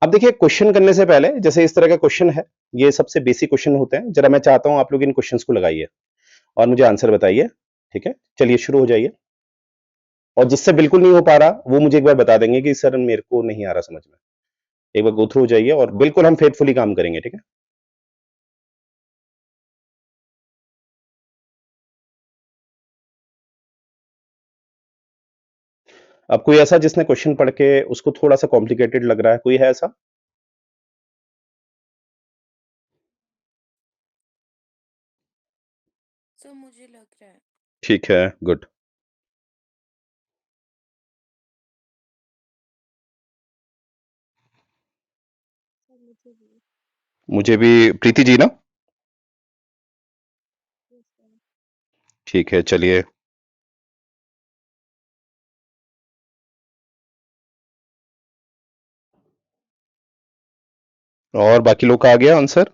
अब देखिए क्वेश्चन करने से पहले जैसे इस तरह का क्वेश्चन है, ये सबसे बेसिक क्वेश्चन होते हैं। जरा मैं चाहता हूं आप लोग इन क्वेश्चंस को लगाइए और मुझे आंसर बताइए। ठीक है, चलिए शुरू हो जाइए। और जिससे बिल्कुल नहीं हो पा रहा वो मुझे एक बार बता देंगे कि सर मेरे को नहीं आ रहा समझ में। एक बार गो थ्रू हो जाइए और बिल्कुल हम फेथफुली काम करेंगे। ठीक है, अब कोई ऐसा जिसने क्वेश्चन पढ़ के उसको थोड़ा सा कॉम्प्लिकेटेड लग रहा है, कोई है ऐसा? सर मुझे लग रहा है। ठीक है, गुड। सर मुझे भी। मुझे भी। प्रीति जी ना? Yes sir. ठीक है, चलिए। और बाकी लोग का आ गया आंसर?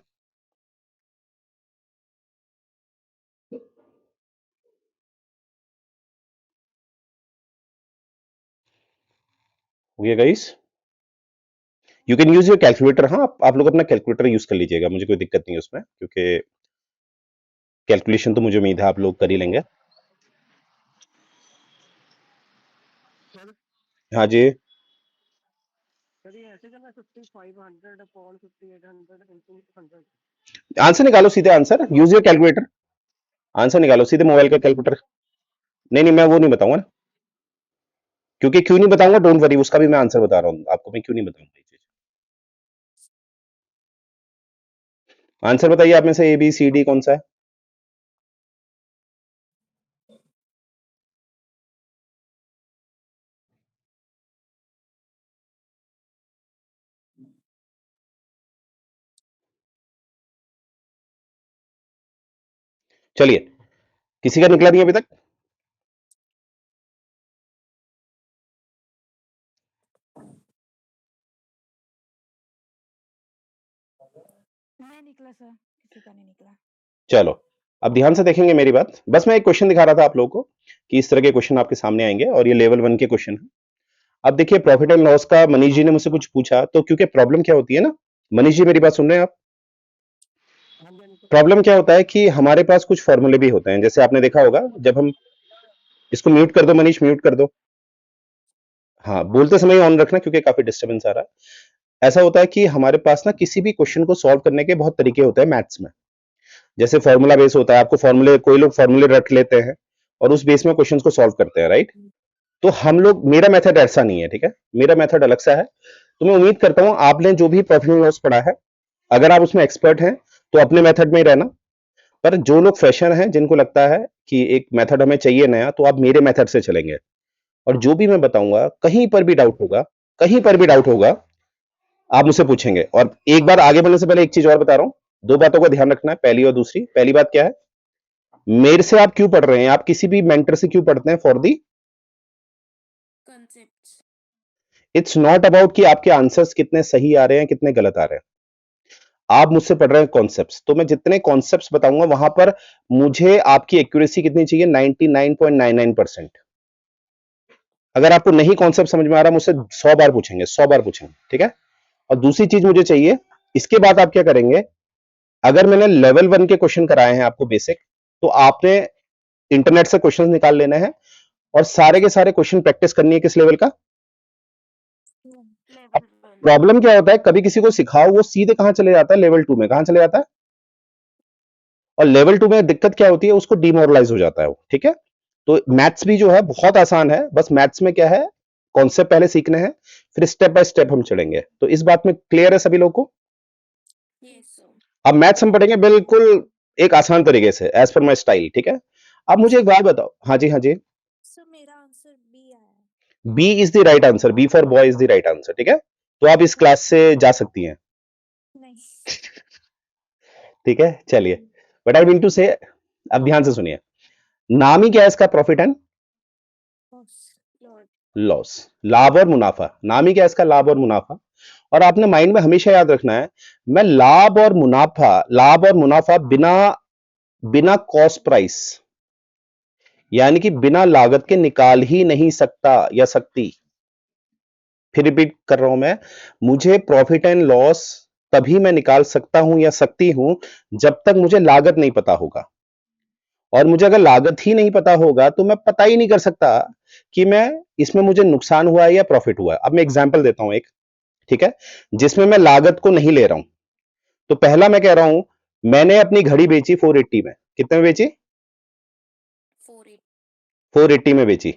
हो गया guys? You can use your calculator. हाँ, आप लोग अपना कैलकुलेटर यूज कर लीजिएगा, मुझे कोई दिक्कत नहीं है उसमें, क्योंकि कैलकुलेशन तो मुझे उम्मीद है आप लोग कर ही लेंगे। हाँ जी। सर ये ऐसे करना 5500 अपॉन 5800 इनटू 100। आंसर निकालो सीधे, answer use your calculator. Answer निकालो सीधे मोबाइल का कैलकुलेटर। नहीं नहीं, मैं वो नहीं बताऊंगा ना, क्योंकि क्यों नहीं बताऊंगा, डोंट वरी, उसका भी मैं आंसर बता रहा हूँ आपको, मैं क्यों नहीं बताऊंगा ये चीज। आंसर बताइए आप में से ए बी सी डी कौन सा है? चलिए, किसी का निकला नहीं अभी तक? मैं निकला सर, किसी का नहीं निकला। चलो, अब ध्यान से देखेंगे मेरी बात। बस मैं एक क्वेश्चन दिखा रहा था आप लोगों को कि इस तरह के क्वेश्चन आपके सामने आएंगे और ये लेवल 1 के क्वेश्चन है। अब देखिए प्रॉफिट एंड लॉस का मनीष जी ने मुझसे कुछ पूछा, तो क्योंकि प्रॉब्लम क्या होती है ना, मनीष जी मेरी बात सुन रहे हैं आप? प्रॉब्लम क्या होता है कि हमारे पास कुछ फॉर्मूले भी होते हैं, जैसे आपने देखा होगा जब हम इसको म्यूट कर दो मनीष, म्यूट कर दो। हाँ, बोलते समय ऑन रखना क्योंकि काफी डिस्टर्बेंस आ रहा है। ऐसा होता है कि हमारे पास ना किसी भी क्वेश्चन को सॉल्व करने के बहुत तरीके होते हैं मैथ्स में। जैसे फॉर्मूला बेस होता है, आपको फॉर्मूले, कोई लोग फॉर्मूले रट लेते हैं और उस बेस में क्वेश्चंस को सॉल्व करते हैं, राइट? तो हम लोग, मेरा मेथड ऐसा नहीं है, ठीक है, मेरा मेथड अलग सा है। तो मैं उम्मीद करता हूं आपने जो भी प्रॉफिट एंड लॉस पढ़ा है, अगर आप उसमें एक्सपर्ट हैं तो अपने मेथड में ही रहना। पर जो लोग फ्रेशर हैं, जिनको लगता है कि एक मेथड हमें चाहिए नया, तो आप मेरे मेथड से चलेंगे। और जो भी मैं बताऊंगा, कहीं पर भी डाउट होगा, कहीं पर भी डाउट होगा, आप मुझसे पूछेंगे। और एक बार आगे बढ़ने से पहले एक चीज और बता रहा हूं, दो बातों का ध्यान रखना है, पहली और दूसरी। पहली बात क्या है, मेरे से आप क्यों पढ़ रहे हैं, आप किसी भी मेंटर से क्यों पढ़ते हैं? For the concepts. It's not about कि आपके आंसर्स कितने सही आ रहे हैं कितने गलत आ रहे हैं। आप मुझसे पढ़ रहे हैं कॉन्सेप्ट्स, तो मैं जितने कॉन्सेप्ट्स बताऊंगा वहां पर मुझे आपकी एक्यूरेसी कितनी चाहिए? 99.99%। अगर आपको नहीं कॉन्सेप्ट समझ में आ रहा, मुझसे 100 बार पूछेंगे, 100 बार पूछेंगे, ठीक है? और दूसरी चीज मुझे चाहिए, इसके बाद आप क्या करेंगे, अगर मैंने लेवल 1 के क्वेश्चन कराए हैं आपको बेसिक, तो आपने इंटरनेट से क्वेश्चन निकाल लेना है और सारे के सारे क्वेश्चन प्रैक्टिस करनी है। किस लेवल का? लेवल 1। प्रॉब्लम क्या होता है, कभी किसी को सिखाओ वो सीधे कहां चले जाता है? लेवल 2 में। कहां चले जाता है? और लेवल 2 में दिक्कत क्या होती है, उसको डिमोरलाइज हो जाता है वो, ठीक है? तो मैथ्स भी जो है बहुत आसान है, बस मैथ्स में क्या है, कॉन्सेप्ट पहले सीखने हैं, फिर स्टेप बाय स्टेप हम चलेंगे। तो इस बात में क्लियर है सभी लोगों को? Yes sir. अब मैथ्स हम पढ़ेंगे बिल्कुल एक आसान तरीके से, एज पर माई स्टाइल, ठीक है? अब मुझे एक बात बताओ। हाँ जी, हाँ जी। सर मेरा आंसर बी आया है। B is the right answer, B for boy is the right answer, ठीक है? तो आप इस क्लास से जा सकती हैं, नहीं। ठीक है? चलिए, बट आई मीन टू से, अब ध्यान से सुनिए, नाम ही क्या है इसका? Profit and Lord. लॉस, लाभ और मुनाफा। नाम ही क्या है इसका? लाभ और मुनाफा। और आपने माइंड में हमेशा याद रखना है, मैं लाभ और मुनाफा, लाभ और मुनाफा बिना, बिना कॉस्ट प्राइस, यानी कि बिना लागत के निकाल ही नहीं सकता या सकती। फिर रिपीट कर रहा हूं मैं, मुझे प्रॉफिट एंड लॉस तभी मैं निकाल सकता हूं या सकती हूं जब तक मुझे लागत नहीं पता होगा। और मुझे अगर लागत ही नहीं पता होगा तो मैं पता ही नहीं कर सकता कि मैं इसमें मुझे नुकसान हुआ है या प्रॉफिट हुआ है। अब मैं एग्जांपल देता हूं एक, ठीक है, जिसमें मैं लागत को नहीं ले रहा हूं। तो पहला मैं कह रहा हूं, मैंने अपनी घड़ी बेची 480 में। कितने में बेची? 480 में बेची।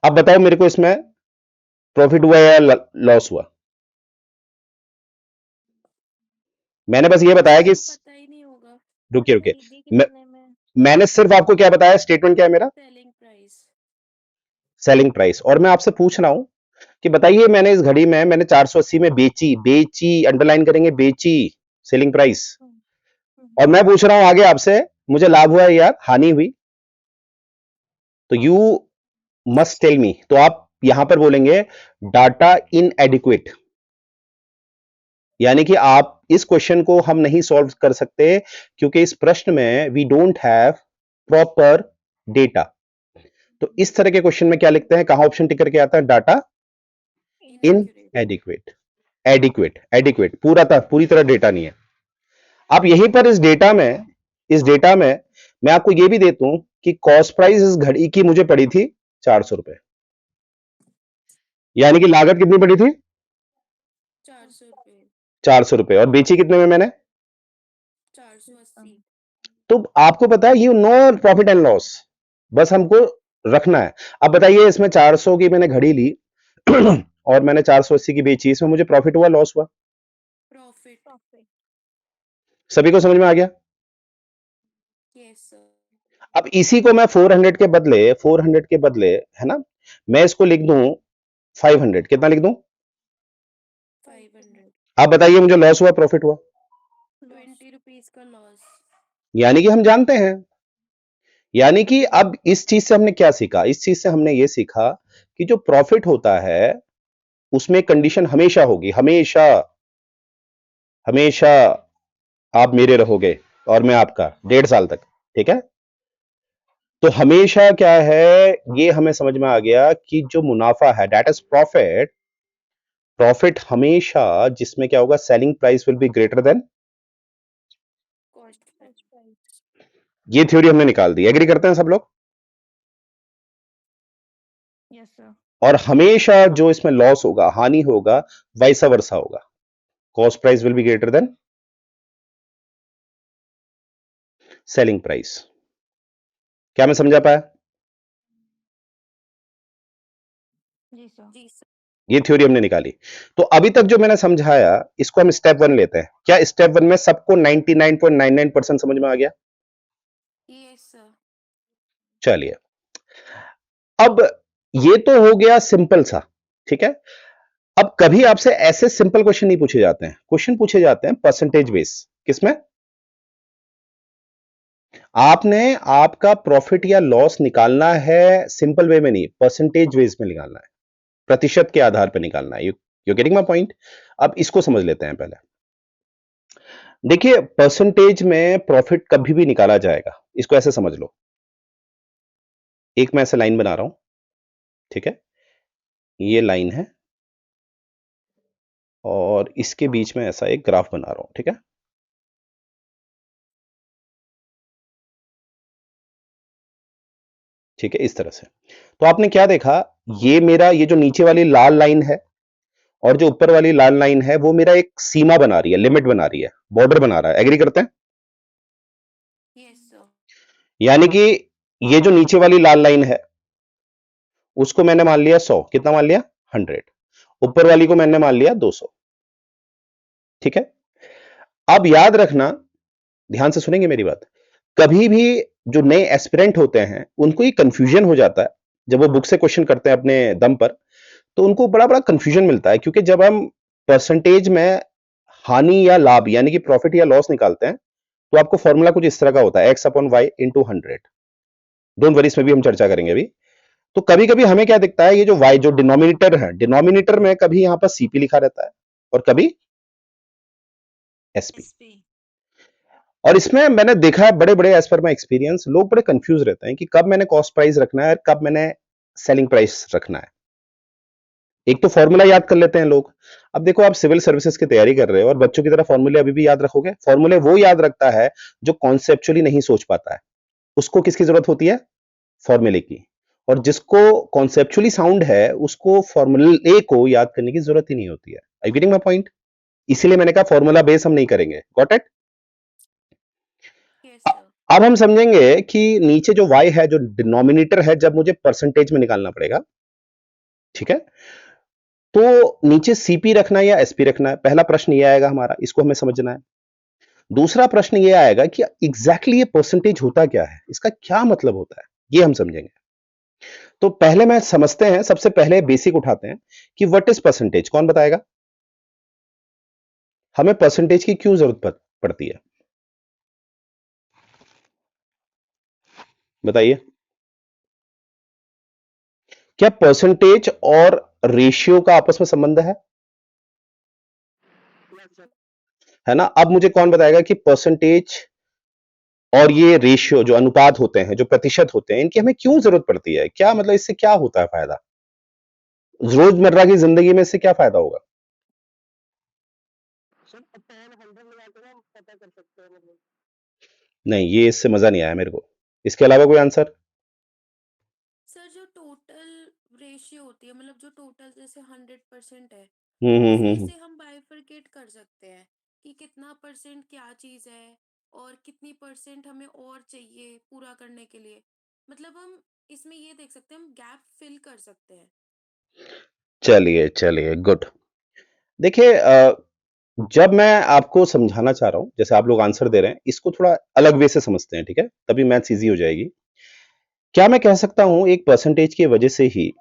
अब बताओ मेरे को इसमें प्रॉफिट हुआ या लॉस हुआ? मैंने बस ये बताया कि पता ही नहीं होगा। रुकिए रुकिए, खरीदी कितने में? मैंने सिर्फ आपको क्या बताया, स्टेटमेंट क्या है मेरा? Selling price. Selling price. और मैं आपसे पूछ रहा हूं कि बताइए, मैंने इस घड़ी में मैंने 480 में बेची, बेची अंडरलाइन करेंगे, बेची, सेलिंग प्राइस। और मैं पूछ रहा हूं आगे आपसे, मुझे लाभ हुआ या हानि हुई? तो यू मस्ट टेल मी। तो आप यहां पर बोलेंगे डाटा इनएडिक्वेट, यानी कि आप इस क्वेश्चन को हम नहीं सॉल्व कर सकते क्योंकि इस प्रश्न में we don't have proper data. तो इस तरह के क्वेश्चन में क्या लिखते हैं, कहां ऑप्शन टिक करके आता है? Data in adequate. Adequate, adequate पूरी तरह डेटा नहीं है। अब यहीं पर इस डेटा में मैं आपको यह भी देता हूं कि कॉस्ट प्राइस इस घड़ी की मुझे पड़ी थी 400 रुपए, यानी कि लागत कितनी पड़ी थी? 400 रुपए। 400 रुपए। और बेची कितने में मैंने? 480। तो आपको पता है, you know profit and loss, बस हमको रखना है। अब बताइए, इसमें 400 की मैंने घड़ी ली और मैंने 480 की बेची, इसमें मुझे प्रॉफिट हुआ लॉस हुआ? प्रॉफिट। सभी को समझ में आ गया? Yes sir. अब इसी को मैं 400 के बदले है ना, मैं इसको लिख दूं 500। कितना लिख दूं? 500। आप बताइए, मुझे लॉस हुआ प्रॉफिट हुआ? 20 रुपीज का लॉस। यानी कि हम जानते हैं, यानी कि अब इस चीज से हमने क्या सीखा? इस चीज से हमने ये सीखा कि जो प्रॉफिट होता है उसमें कंडीशन हमेशा होगी, हमेशा हमेशा आप मेरे रहोगे और मैं आपका 1.5 साल तक, ठीक है? तो हमेशा क्या है, ये हमें समझ में आ गया कि जो मुनाफा है दैट इज प्रॉफिट। प्रॉफिट हमेशा जिसमें क्या होगा, selling price will be greater than. Cost price. ये थ्योरी हमने निकाल दी। एग्री करते हैं सब लोग? Yes sir. और हमेशा जो इसमें लॉस होगा, हानि होगा, वैसा वर्सा होगा, cost price will be greater then selling price. क्या मैं समझा पाया? जी सर। ये थ्योरी हमने निकाली। तो अभी तक जो मैंने समझाया इसको हम स्टेप 1 लेते हैं। क्या स्टेप 1 में सबको 99.99% समझ में आ गया? Yes sir. चलिए, अब ये तो हो गया सिंपल सा, ठीक है। अब कभी आपसे ऐसे सिंपल क्वेश्चन नहीं पूछे जाते हैं, क्वेश्चन पूछे जाते हैं परसेंटेज बेस। किसमें? आपने आपका प्रॉफिट या लॉस निकालना है सिंपल वे में नहीं, परसेंटेज बेस में निकालना है, प्रतिशत के आधार पर निकालना है। You getting my point? अब इसको समझ लेते हैं पहले। देखिए, परसेंटेज में प्रॉफिट कभी भी निकाला जाएगा, इसको ऐसे समझ लो। एक मैं ऐसे लाइन बना रहा हूं, ठीक है, ये लाइन है और इसके बीच में ऐसा एक ग्राफ बना रहा हूं, ठीक है। ठीक है, इस तरह से। तो आपने क्या देखा, ये मेरा, ये जो नीचे वाली लाल लाइन है और जो ऊपर वाली लाल लाइन है वो मेरा एक सीमा बना रही है, लिमिट बना रही है, बॉर्डर बना रहा है। एग्री करते हैं? Yes sir. यानी कि ये जो नीचे वाली लाल लाइन है उसको मैंने मान लिया 100। कितना मान लिया? 100। ऊपर वाली को मैंने मान लिया 200। ठीक है। अब याद रखना, ध्यान से सुनेंगे मेरी बात, कभी भी जो नए एस्पिरेंट होते हैं उनको ये कंफ्यूजन हो जाता है जब वो बुक से क्वेश्चन करते हैं अपने दम पर, तो उनको बड़ा बड़ा कंफ्यूजन मिलता है। क्योंकि जब हम परसेंटेज में हानि या लाभ यानी कि प्रॉफिट या लॉस निकालते हैं तो आपको फॉर्मूला कुछ इस तरह का होता है, X upon Y into 100। Don't worry, इसमें भी हम चर्चा करेंगे अभी। तो कभी कभी हमें क्या दिखता है, ये जो वाई जो डिनोमिनेटर है, डिनोमिनेटर में कभी यहां पर सीपी लिखा रहता है और कभी एसपी। और इसमें मैंने देखा है बड़े बड़े, एज पर माई एक्सपीरियंस, लोग बड़े कंफ्यूज रहते हैं कि कब मैंने कॉस्ट प्राइस रखना है और कब मैंने सेलिंग प्राइस रखना है। एक तो फॉर्मूला याद कर लेते हैं लोग। अब देखो आप सिविल सर्विसेज की तैयारी कर रहे हो और बच्चों की तरह फॉर्मूले अभी भी याद रखोगे? फॉर्मूले वो याद रखता है जो कॉन्सेप्चुअली नहीं सोच पाता है, उसको किसकी जरूरत होती है? फॉर्मूले की। और जिसको कॉन्सेप्चुअली साउंड है उसको फॉर्मूले को याद करने की जरूरत ही नहीं होती है। I getting my point? इसीलिए मैंने कहा फॉर्मूला बेस हम नहीं करेंगे। Got it? Yes, sir. अब हम समझेंगे कि नीचे जो y है, जो डिनोमिनेटर है, जब मुझे परसेंटेज में निकालना पड़ेगा, ठीक है, तो नीचे सीपी रखना है या एसपी रखना है? पहला प्रश्न ये आएगा हमारा, इसको हमें समझना है। दूसरा प्रश्न ये आएगा कि एग्जैक्टली ये परसेंटेज होता क्या है, इसका क्या मतलब होता है, ये हम समझेंगे। तो पहले मैं समझते हैं, सबसे पहले बेसिक उठाते हैं कि व्हाट इज परसेंटेज। कौन बताएगा हमें परसेंटेज की क्यों जरूरत पड़ती है? बताइए। क्या परसेंटेज और रेशियो का आपस में संबंध है? Yes sir. है ना? अब मुझे कौन बताएगा कि परसेंटेज और ये रेशियो जो अनुपात होते हैं, जो प्रतिशत होते हैं, इनकी हमें क्यों जरूरत पड़ती है? क्या मतलब इससे क्या होता है फायदा? रोजमर्रा की जिंदगी में इससे क्या फायदा होगा? सर अपॉन 100 लगा के हम पता कर सकते हैं मतलब। नहीं, ये इससे मजा नहीं आया मेरे को। इसके अलावा कोई आंसर? सर जो टोटल रेशियो होती है, मतलब जो टोटल जैसे 100% है, हम्म उसमें हम्म से हम बाइफरकेट कर सकते हैं कि कितना परसेंट क्या चीज है और कितनी परसेंट हमें और चाहिए पूरा करने के लिए। मतलब हम इसमें ये देख सकते हैं, हम गैप फिल कर सकते हैं। चलिए चलिए, गुड। देखिए जब मैं आपको समझाना चाह रहा हूं, जैसे आप लोग आंसर दे रहे हैं, इसको थोड़ा अलग वे से समझते हैं, ठीक है? तभी मैथ्स इजी हो जाएगी। क्या मैं कह सकता हूं एक परसेंटेज की वजह से ही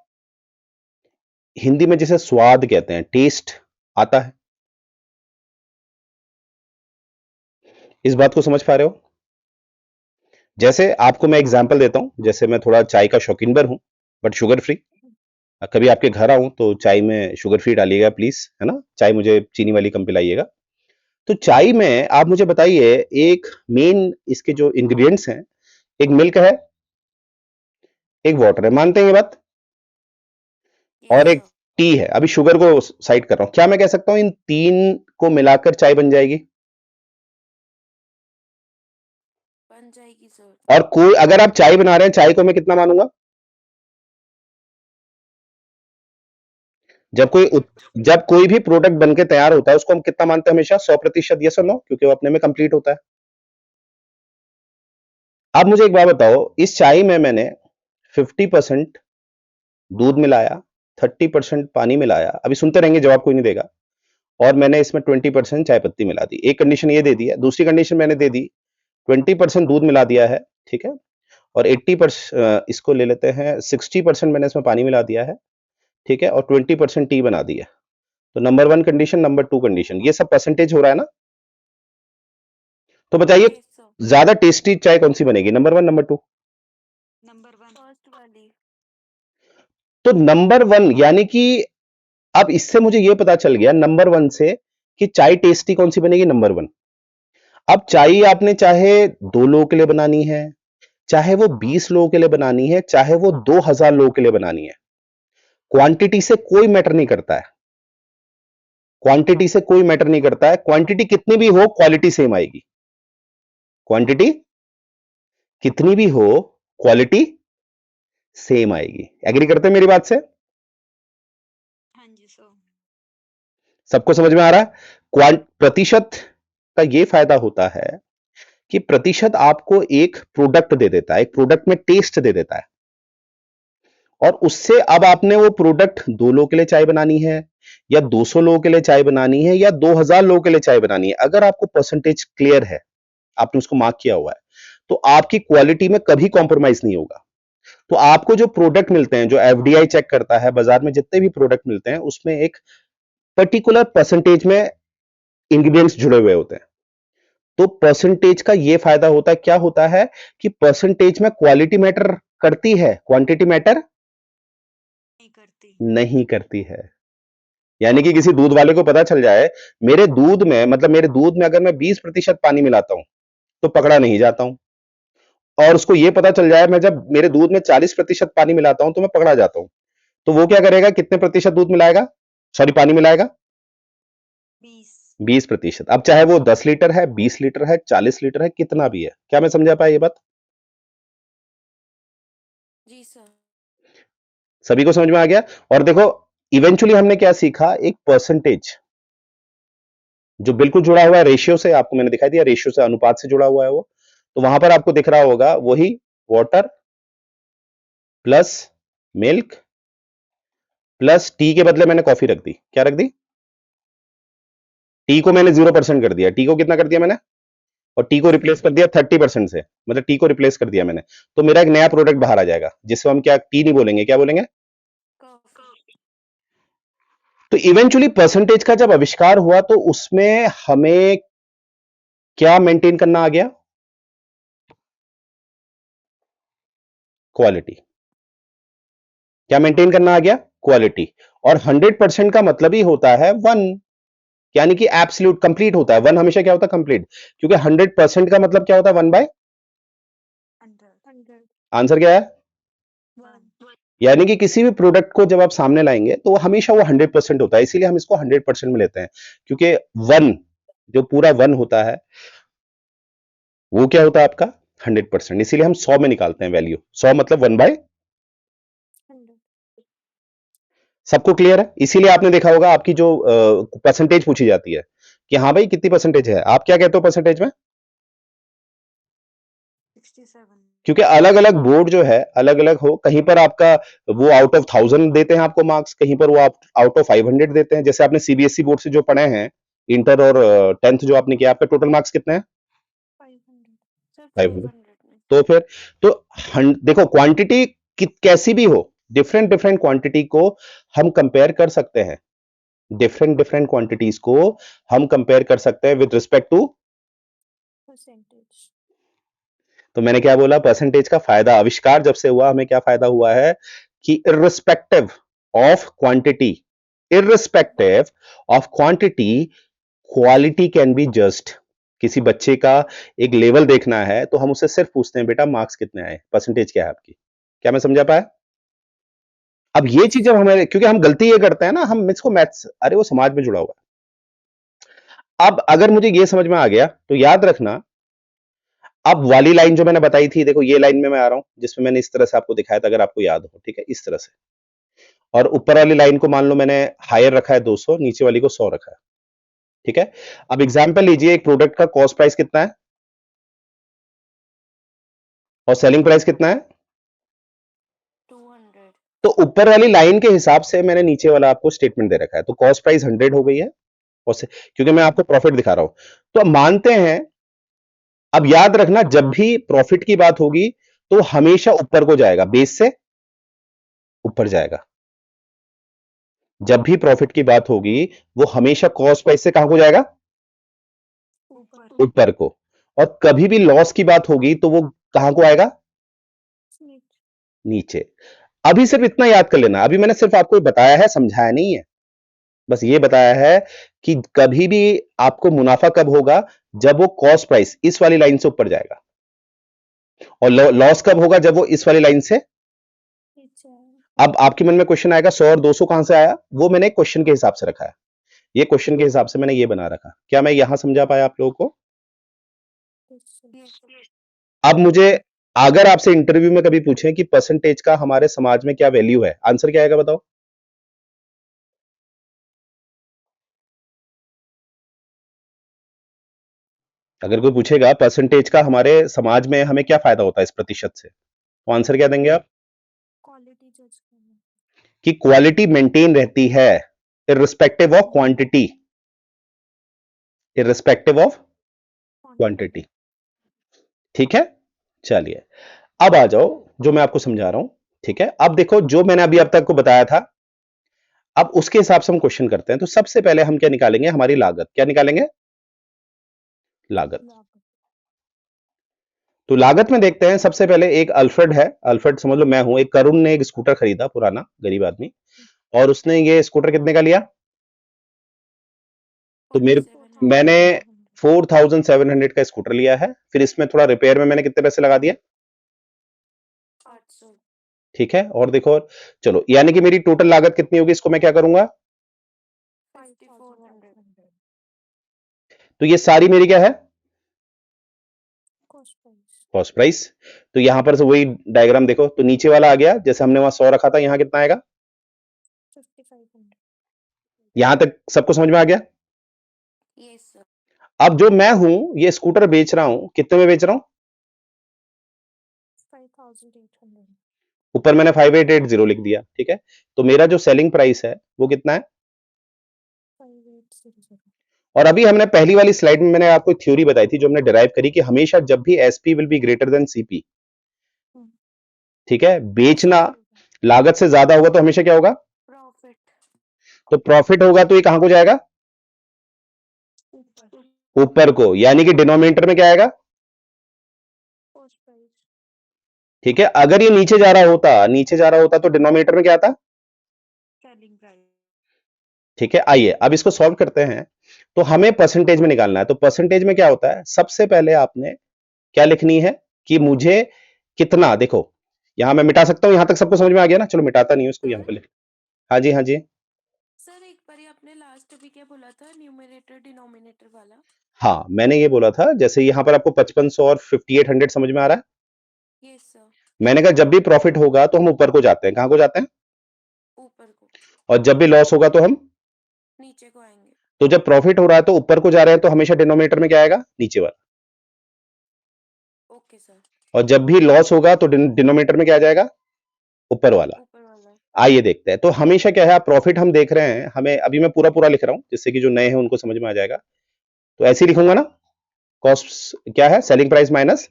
हिंदी में जिसे स्वाद कहते हैं, टेस्ट आता है? इस बात को समझ पा रहे हो? जैसे आपको मैं एग्जांपल देता हूं, जैसे मैं थोड़ा चाय का शौकीन हूं, बट शुगर फ्री। कभी आपके घर आऊं तो चाय में शुगर फ्री डालिएगा प्लीज, है ना? चाय मुझे चीनी वाली कम पिलाइएगा। तो चाय में आप मुझे बताइए, एक मेन इसके जो इंग्रेडिएंट्स हैं, एक मिल्क है, एक वाटर है, मानते हैं ये बात? यस और एक सर। टी है। अभी शुगर को साइड कर रहा हूं, क्या मैं कह सकता हूं इन तीन को मिलाकर चाय बन जाएगी? बन जाएगी सर। और कोई, अगर आप चाय बना रहे हैं, चाय को मैं कितना मानूंगा? जब कोई जब कोई भी प्रोडक्ट बन के तैयार होता है उसको हम कितना मानते हैं हमेशा? 100%, यस और नो? क्योंकि वो अपने में कंप्लीट होता है। अब मुझे एक बात बताओ, इस चाय में मैंने 50% दूध मिलाया, 30% पानी मिलाया, अभी सुनते रहेंगे, जवाब कोई नहीं देगा, और मैंने इसमें 20% चाय पत्ती मिला दी। एक कंडीशन ये दे दी है। दूसरी कंडीशन मैंने दे दी, 20% दूध मिला दिया है, ठीक है, और 80% इसको ले लेते हैं, 60% मैंने इसमें पानी मिला दिया है, ठीक है, और 20% टी बना दी है। तो नंबर 1 कंडीशन, नंबर 2 कंडीशन, ये सब परसेंटेज हो रहा है ना? तो बताइए यस सर। ज्यादा टेस्टी चाय कौन सी बनेगी, नंबर 1 नंबर 2? नंबर 1 फर्स्ट वाली। तो नंबर 1 यानी कि अब इससे मुझे यह पता चल गया नंबर 1 से कि चाय टेस्टी कौन सी बनेगी, नंबर 1। अब चाय आपने चाहे 2 लोगों के लिए बनानी है, चाहे वो 20 लोगों के लिए बनानी है, चाहे वो 2000 लोगों के लिए बनानी है, क्वांटिटी से कोई मैटर नहीं करता है। क्वांटिटी से कोई मैटर नहीं करता है। क्वांटिटी कितनी भी हो, क्वालिटी सेम आएगी। क्वांटिटी कितनी भी हो, क्वालिटी सेम आएगी। एग्री करते हैं मेरी बात से? हाँ जी सर। सबको समझ में आ रहा है? प्रतिशत का यह फायदा होता है कि प्रतिशत आपको एक प्रोडक्ट दे देता है, एक प्रोडक्ट में टेस्ट दे देता है, और उससे अब आपने वो प्रोडक्ट 2 लोगों के लिए चाय बनानी है, या 200 लोगों के लिए चाय बनानी है, या 2000 लोगों के लिए चाय बनानी है, अगर आपको परसेंटेज क्लियर है, आपने उसको मार्क किया हुआ है, तो आपकी क्वालिटी में कभी कॉम्प्रोमाइज नहीं होगा। तो आपको जो प्रोडक्ट मिलते हैं, जो एफडीआई चेक करता है, बाजार में जितने भी प्रोडक्ट मिलते हैं उसमें एक पर्टिकुलर परसेंटेज में इंग्रेडिएंट्स जुड़े हुए होते हैं। तो परसेंटेज का यह फायदा होता है, क्या होता है कि परसेंटेज में क्वालिटी मैटर करती है, क्वांटिटी मैटर नहीं करती है। यानी कि किसी दूध वाले को पता चल जाए मेरे दूध में, मतलब मेरे दूध में अगर मैं 20% पानी मिलाता हूं तो पकड़ा नहीं जाता हूं, और उसको यह पता चल जाए मैं जब मेरे दूध में 40% पानी मिलाता हूं तो मैं पकड़ा जाता हूं। तो वो क्या करेगा, कितने प्रतिशत दूध मिलाएगा, सॉरी पानी मिलाएगा, 20%। अब चाहे वो 10 लीटर है, 20 लीटर है, 40 लीटर है, कितना भी है। क्या मैं समझा पाया ये बात? जी सर। सभी को समझ में आ गया? और देखो इवेंचुअली हमने क्या सीखा, एक परसेंटेज जो बिल्कुल जुड़ा हुआ है रेशियो से, आपको मैंने दिखाई दिया रेशियो से, अनुपात से जुड़ा हुआ है वो। तो वहां पर आपको दिख रहा होगा वही water plus milk plus T के बदले मैंने कॉफी रख दी। क्या रख दी? टी को मैंने 0% कर दिया। टी को कितना कर दिया मैंने? और टी को रिप्लेस कर दिया 30% से, मतलब टी को रिप्लेस कर दिया मैंने। तो मेरा एक नया प्रोडक्ट बाहर आ जाएगा जिसको हम क्या टी नहीं बोलेंगे, क्या बोलेंगे? कॉफी। तो इवेंचुअली परसेंटेज का जब आविष्कार हुआ तो उसमें हमें क्या मेंटेन करना आ गया? क्वालिटी। क्या मेंटेन करना आ गया? क्वालिटी। और 100% का मतलब ही होता है 1, यानी कि एब्सोल्यूट कंप्लीट होता है। 1 हमेशा क्या होता है? कंप्लीट। क्योंकि 100% का मतलब क्या होता है? 1/100। आंसर क्या है? यानी कि किसी भी प्रोडक्ट को जब आप सामने लाएंगे तो वो हमेशा वो 100% होता है, इसीलिए हम इसको 100% में लेते हैं। क्योंकि 1 जो पूरा 1 होता है वो क्या होता है आपका? 100%। इसीलिए हम 100 में निकालते हैं वैल्यू। 100 मतलब 1/100। सबको क्लियर है? इसीलिए आपने देखा होगा आपकी जो परसेंटेज पूछी जाती है कि हाँ भाई कितनी परसेंटेज है, आप क्या कहते हो परसेंटेज में? 67। क्योंकि अलग अलग बोर्ड जो है अलग अलग हो, कहीं पर आपका वो आउट ऑफ 1000 देते हैं आपको मार्क्स, कहीं पर वो आप आउट ऑफ 500 देते हैं। जैसे आपने सीबीएसई बोर्ड से जो पढ़े हैं इंटर और 10th जो आपने किया, आपके टोटल मार्क्स कितने हैं? 500। सर 500। 500 में। तो फिर तो देखो क्वांटिटी कैसी भी हो, डिफरेंट डिफरेंट क्वांटिटी को हम कंपेयर कर सकते हैं। डिफरेंट डिफरेंट क्वांटिटीज को हम कंपेयर कर सकते हैं विद रिस्पेक्ट टू। परसेंटेज। तो मैंने क्या बोला? परसेंटेज का फायदा आविष्कार जब से हुआ हमें क्या फायदा हुआ है कि irrespective of quantity, irrespective of quantity, quality can be just. किसी बच्चे का एक लेवल देखना है तो हम उससे सिर्फ पूछते हैं बेटा मार्क्स कितने आए, परसेंटेज क्या है आपकी। क्या मैं समझा पाया? अब ये चीज जब हमें, क्योंकि हम गलती ये करते हैं ना, हम इसको मैथ्स, अरे वो समाज में जुड़ा हुआ है। अब अगर मुझे ये समझ में आ गया तो याद रखना, अब वाली लाइन जो मैंने बताई थी, देखो ये लाइन में मैं आ रहा हूं जिसमें मैंने इस तरह से आपको दिखाया था, अगर आपको याद हो, ठीक है, इस तरह से। और ऊपर वाली लाइन को मान लो मैंने हायर रखा है 200, नीचे वाली को 100 रखा है, ठीक है। अब एग्जांपल लीजिए, एक प्रोडक्ट का कॉस्ट प्राइस कितना है और सेलिंग प्राइस कितना है? 200। तो ऊपर वाली लाइन के हिसाब से मैंने नीचे वाला आपको स्टेटमेंट दे रखा है। तो कॉस्ट प्राइस 100 हो गई है और क्योंकि मैं आपको प्रॉफिट दिखा रहा हूं, तो अब मानते हैं। अब याद रखना जब भी प्रॉफिट की बात होगी तो हमेशा ऊपर को जाएगा, बेस से ऊपर जाएगा। जब भी प्रॉफिट की बात होगी वो हमेशा कॉस्ट प्राइस से कहां को जाएगा? ऊपर। ऊपर को। और कभी भी लॉस की बात होगी तो वो कहां को आएगा? नीचे। अभी सिर्फ इतना याद कर लेना, अभी मैंने सिर्फ आपको बताया है, समझाया नहीं है। बस ये बताया है कि कभी भी आपको मुनाफा कब होगा? जब वो कॉस्ट प्राइस इस वाली लाइन से ऊपर जाएगा। और लॉस कब होगा? जब वो इस वाली लाइन से। अब आपके मन में क्वेश्चन आएगा 100 और 200 कहां से आया? वो मैंने क्वेश्चन के हिसाब से रखा है, ये क्वेश्चन के हिसाब से मैंने ये बना रखा। क्या मैं यहां समझा पाया आप लोगों को? अब मुझे अगर आपसे इंटरव्यू में कभी पूछें कि परसेंटेज का हमारे समाज में क्या वैल्यू है, आंसर क्या आएगा बताओ? अगर कोई पूछेगा परसेंटेज का हमारे समाज में हमें क्या फायदा होता है इस प्रतिशत से, तो आंसर क्या देंगे आप? क्वालिटी जज करना। कि क्वालिटी मेंटेन रहती है irrespective of quantity, irrespective of quantity. ठीक है, चलिए अब आ जाओ जो मैं आपको समझा रहा हूं। ठीक है, अब देखो जो मैंने अभी अब तक को बताया था, अब उसके हिसाब से हम क्वेश्चन करते हैं। तो सबसे पहले हम क्या निकालेंगे? हमारी लागत। क्या निकालेंगे? लागत। तो लागत में देखते हैं, सबसे पहले एक अल्फ्रेड है, अल्फ्रेड समझ लो मैं हूं, एक करुण ने एक स्कूटर खरीदा, पुराना गरीब आदमी, और उसने ये स्कूटर कितने का लिया? तो मैंने 4700 का स्कूटर लिया है, फिर इसमें थोड़ा रिपेयर में मैंने कितने पैसे लगा दिए? 800। ठीक है, और देखो, और चलो, यानी कि मेरी टोटल लागत कितनी होगी, इसको मैं क्या करूंगा, 5400 तो ये सारी मेरी क्या है, कॉस्ट प्राइस कॉस्ट प्राइस। तो यहां पर से वही डायग्राम देखो, तो नीचे वाला आ गया, जैसे हमने वहां 100 रखा था, यहां कितना आएगा, 5500 यहां तक सबको समझ में आ गया। Yes sir. अब जो मैं हूं, ये स्कूटर बेच रहा हूं, कितने में बेच रहा हूं, 5800 ऊपर मैंने 5880 लिख दिया, ठीक है। तो मेरा जो सेलिंग प्राइस है वो कितना है, 5800 और अभी हमने पहली वाली स्लाइड में मैंने आपको थ्योरी बताई थी जो हमने डिराइव करी कि हमेशा जब भी SP will be greater than CP, hmm. ठीक है, बेचना लागत से ज्यादा होगा तो हमेशा क्या होगा, प्रॉफिट तो प्रॉफिट होगा, तो ये कहां को जाएगा, ऊपर ऊपर को, यानी कि डिनोमिनेटर में क्या आएगा, कॉस्ट प्राइस ठीक है। अगर ये नीचे जा रहा होता तो डिनोमिनेटर में क्या आता, सेलिंग प्राइस ठीक है। आइए अब इसको सॉल्व करते हैं। तो हमें परसेंटेज में निकालना है, तो परसेंटेज में क्या होता है, सबसे पहले आपने क्या लिखनी है कि मुझे कितना, देखो यहां मैं मिटा सकता हूं, यहां तक सबको समझ में आ गया ना, चलो मिटाता नहीं हूं इसको, यहां पे लिख, हाँ जी, हाँ जी, सर। एक बार आपने लास्ट अभी क्या बोला था, न्यूमरेटर डिनोमिनेटर वाला? हाँ मैंने ये बोला था, जैसे यहां पर आपको 5500 और 5800 समझ में आ रहा है, यस सर। मैंने कहा जब भी प्रॉफिट होगा तो हम ऊपर को जाते हैं, कहां को जाते हैं, ऊपर को। और जब भी लॉस होगा तो हम, नीचे को आएंगे। तो जब प्रॉफिट हो रहा है तो ऊपर को जा रहे हैं तो हमेशा डिनोमिनेटर में क्या आएगा, नीचे वाला, ओके सर। और जब भी लॉस होगा तो डिनोमिनेटर में क्या आ जाएगा, ऊपर वाला। ऊपर वाला। आइए देखते हैं, तो हमेशा क्या है, प्रॉफिट हम देख रहे हैं, हमें अभी मैं पूरा पूरा लिख रहा हूं जिससे कि जो नए हैं उनको समझ में आ जाएगा, तो ऐसे ही लिखूंगा ना, कॉस्ट क्या है, selling price minus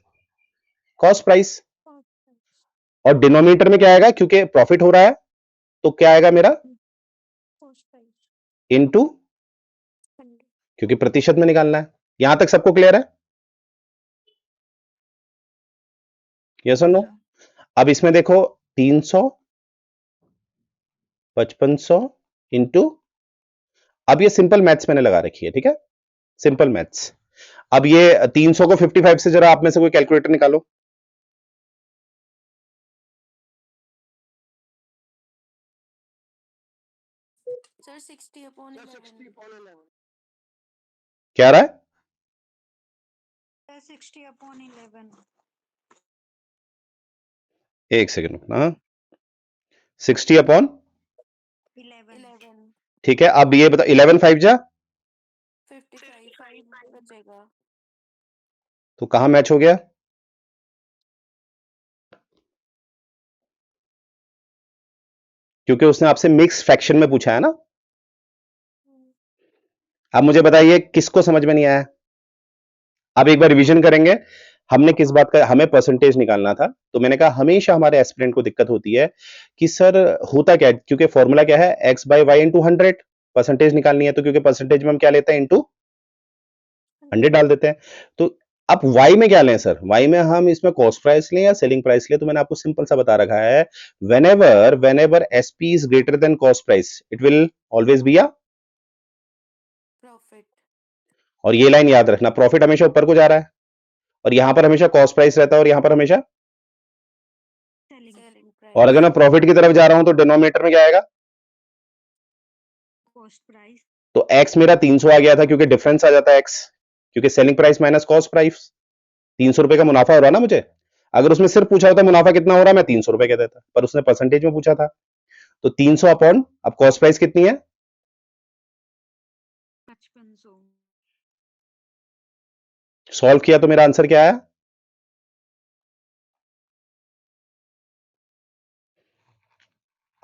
cost price, cost price और डिनोमिनेटर में क्या आएगा, क्योंकि प्रॉफिट हो रहा है तो क्या आएगा मेरा, कॉस्ट प्राइस इनटू, 100 क्योंकि प्रतिशत में निकालना है। यहां तक सबको क्लियर है, यस और नो। अब इसमें देखो 300, 5500 इंटू, अब ये सिंपल मैथ्स मैंने लगा रखी है, ठीक है, सिंपल मैथ्स। अब ये 300 को 55 से जरा आप में से कोई कैलकुलेटर निकालो, सर 60/11। 60/11 क्या आ रहा है, 60/11 एक सेकंड रुकना, 60/, 11 ठीक है। अब ये बता, 11 5 जा, 55 बचेगा। तो कहां मैच हो गया, क्योंकि उसने आपसे मिक्स फ्रैक्शन में पूछा है ना। अब मुझे बताइए किसको समझ में नहीं आया, अब एक बार रिवीजन करेंगे। हमने किस बात का, हमें परसेंटेज निकालना था, तो मैंने कहा हमेशा हमारे एस्पिरेंट को दिक्कत होती है कि सर होता क्या है, क्योंकि फॉर्मूला क्या है, x by Y into 100, percentage निकालनी है तो क्योंकि परसेंटेज में हम क्या लेते हैं, इंटू 100 डाल देते हैं। तो अब y में क्या लें सर, y में हम इसमें कॉस्ट प्राइस लें या सेलिंग प्राइस लें, तो मैंने आपको सिंपल सा बता रखा है, whenever SP is greater than cost price it will always be a, profit. और ये लाइन याद रखना, प्रॉफिट हमेशा ऊपर को जा रहा है, और यहां पर हमेशा कॉस्ट प्राइस रहता है, और यहां पर हमेशा, सेलिंग और अगर प्राइस। मैं प्रॉफिट की तरफ जा रहा हूं तो डिनोमिनेटर में क्या आएगा, कॉस्ट प्राइस तो x मेरा 300 आ गया था क्योंकि डिफरेंस आ जाता है x, क्योंकि selling price minus cost price, 300 रुपए का मुनाफा हो रहा है ना मुझे। अगर उसमें सिर्फ पूछा होता मुनाफा कितना हो रहा है, मैं 300 रुपए कह देता, पर उसने परसेंटेज में पूछा था, तो 300 अपॉन, अब कॉस्ट प्राइस कितनी है, 5500 सॉल्व किया तो मेरा आंसर क्या आया,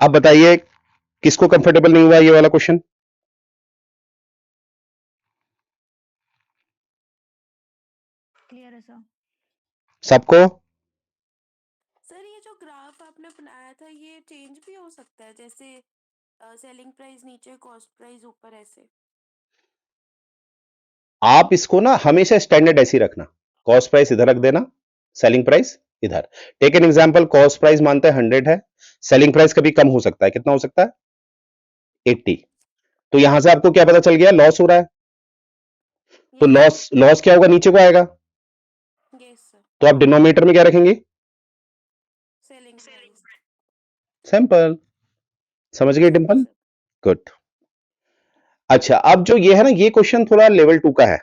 अब बताइए किसको कंफर्टेबल नहीं हुआ ये वाला क्वेश्चन, क्लियर है सर सबको, सर ये जो ग्राफ आपने बनाया था ये चेंज भी हो सकता है, जैसे सेलिंग प्राइस नीचे कॉस्ट प्राइस ऊपर, ऐसे? आप इसको ना हमेशा स्टैंडर्ड ऐसे ही रखना, कॉस्ट प्राइस इधर रख देना, सेलिंग प्राइस इधर। Take an example, cost price मानते हैं 100 है, सेलिंग प्राइस कभी कम हो सकता है, कितना हो सकता है, 80, तो यहां से आपको क्या पता चल गया, लॉस हो रहा है, तो यस लॉस लॉस क्या होगा, नीचे को आएगा, सर। Yes sir. तो आप डिनोमिनेटर में क्या रखेंगे, सेलिंग प्राइस। सिंपल। समझ गए समझ डिंपल? सक गुड। अच्छा, अब जो ये है ना, ये क्वेश्चन थोड़ा लेवल 2 का है,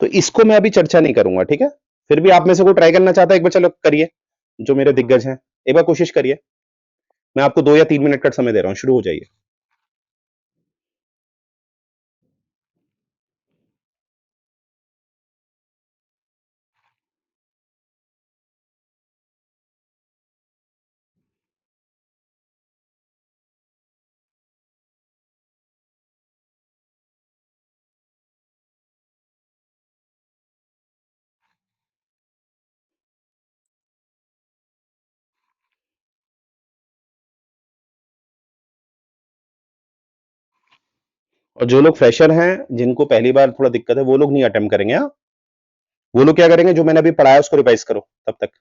तो इसको मैं अभी चर्चा नहीं करूंगा, ठीक है? फिर भी आप में से कोई ट्राई करना चाहता है, एक बार चलो करिए, जो मेरे दिग्गज हैं, एक बार कोशिश करिए। मैं आपको 2 या 3 मिनट का समय दे रहा हूं, शुरू हो जाइए। और जो लोग फ्रेशर हैं, जिनको पहली बार थोड़ा दिक्कत है, वो लोग नहीं अटेम्प्ट करेंगे। हाँ, वो लोग क्या करेंगे, जो मैंने अभी पढ़ाया उसको रिवाइज करो तब तक।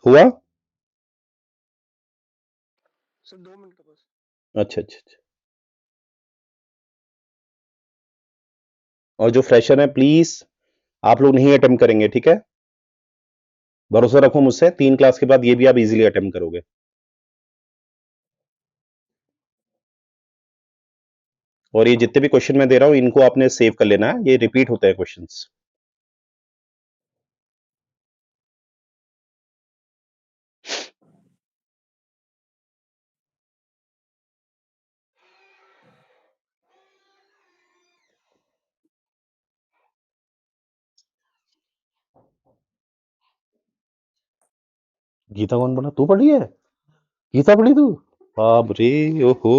हुआ? सर 2 मिनट का बस। अच्छा अच्छा अच्छा। और जो फ्रेशर हैं, प्लीज आप लोग नहीं अटेम्प्ट करेंगे, ठीक है? भरोसा रखो मुझसे, 3 क्लास के बाद ये भी आप इजीली अटेम्प्ट करोगे। और ये जितने भी क्वेश्चन मैं दे रहा हूं, इनको आपने सेव कर लेना है, ये रिपीट होते हैं क्वेश्चंस। गीता कौन बोला? तू पढ़ी है? गीता पढ़ी तू? बाप रे, ओहो।